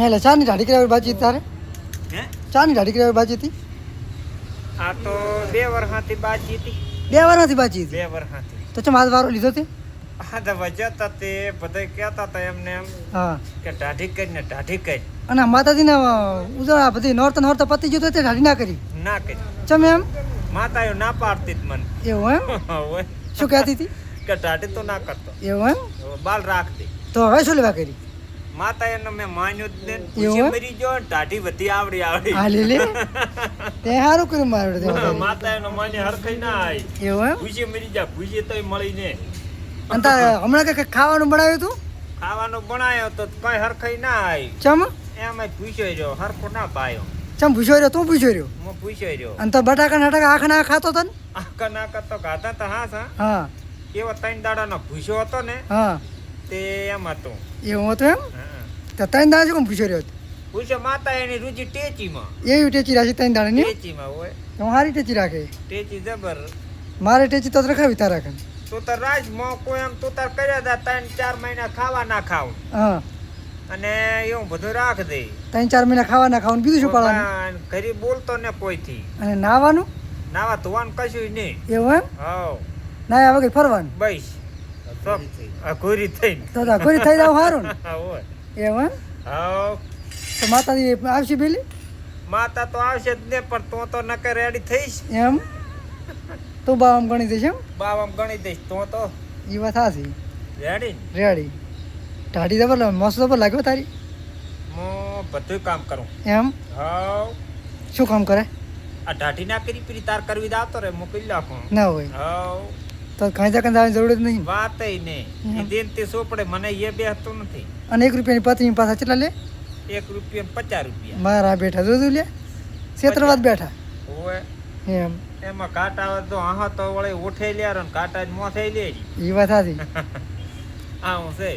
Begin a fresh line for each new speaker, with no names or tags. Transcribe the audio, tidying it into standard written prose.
એટલે ચાની ઢાઢી કરાવી બાજી તારે
હે
ચાની ઢાઢી કરાવી બાજી હતી
આ તો 2 વર્ષથી બાજી હતી
2 વર્ષથી બાજી હતી
2 વર્ષથી
તો ચમ હાથ વારો લીધો તે
આ તો વજતા તે બધા કહેતા હતા એમને એમ
હા
કે ઢાઢી કરીને ઢાઢી કરી
અને માતાજીને ઉજવણા બધી નોરતા પતી ગયું તો તે ઢાઢી ના કરી
ના કરી
ચમ એમ
માતાએ ના પાડતી જ મને
એવું એમ
હોય
શું કહેતી હતી
કે ઢાઢી તો ના કરતો
એવું એમ
બાલ રાખતી
તો હવે શું લેવા કરી
માતા એને મેં માન્યું જ ને
એવું
પૂછી
એમ?
મરી ગયો ઢાઢી વધી આવડી
હા લે લે તે સારું કર્યું મારું તે
માતા એનો માને હરખાઈ ના આવી
એવું એમ
ભૂસી મરી જા ભૂસી તોય મળી ને
અને તારે હમણાં કંઈક ખાવાનું બનાવ્યું હતું
ખાવાનું બનાયો તો કઈ હરખાઈ ના આવી
ચમ
એમાં પૂછ્યો રહ્યો હરખો ના પાયો
ચમ પૂછ્યો રહ્યો તું પૂછ્યો રહ્યો
હું પૂછ્યો રહ્યો
અને તો બટાકા નાટકા આખા ના ખાતો હતો ને
આખા ના કરતો ગાતા તો હા સા
હા
એવો 3 દાડાનો ભૂસ્યો હતો ને
હા
તે એમ હતો
એવું હતું એમ
હા.
તો ત્રણ દાડા શું પૂછ્યો રહ્યો
પૂછ્યો માતા એની રુચિ ટેચીમાં
એવી ટેચી રાખી ત્રણ દાડાની
ટેચીમાં હોય
હું સારી ટેચી રાખે
ટેચી જબર
મારે ટેચી તો રખાવી તારા ખાન
તું તાર રાજ મોકો એમ તું તાર કર્યા હતા 3-4 મહિના ખાવા ના ખાવ
હા
અને એવું બધું રાખ દે
3-4 મહિના ખાવા ના ખાવાનું બીજું શું પાડવાનું
પણ ઘરે બોલતો ને કોઈથી
અને નાવાનું
નાવા ધોવાનું કશું નહીં
એવું એમ
હાવ
ના વગર ફરવાનું
બસ અઘોરી થઈને
તો ઘોરી થઈ જાવ સારું ને
હોય
એવું એમ
હાવ
તો માતાજી આવશે પેલી
માતા તો આવશે જ ને પણ તું તો નકે રેડી થઈશ
એમ તું બામ ગણી દઈશ એમ
બાવામ ગણી દઈશ તું તો
એ વાત સાચી
રેડી ને
રેડી ઢાઢી જબર મસ્ત જબર લાગ્યો તારી
હું બધું કામ કરું
એમ
હાવ
શું કામ કરે
આ ઢાઢી ના કરી પીરી તાર કરવી તો આવતો રે મોકલી નાખું
ના હોય
હાવ
તો ખાંચા કંઈ જરૂર જ નહીં
વાતય નહીં દિન તે સોપડે મને એ બેસતું નથી
અને 1 રૂપિયાની પત્ની પાછા કેટલા લે
1 રૂપિયા 50 રૂપિયા
મારા બેઠા જોયું લે ક્ષેત્રવાદ બેઠા
હોય
એમ
એમાં કાંટા આવે તો હા તો વળે ઉઠે લ્યાર ને કાંટા જ મોથે લે
એ વાત સાચી
આ હું છે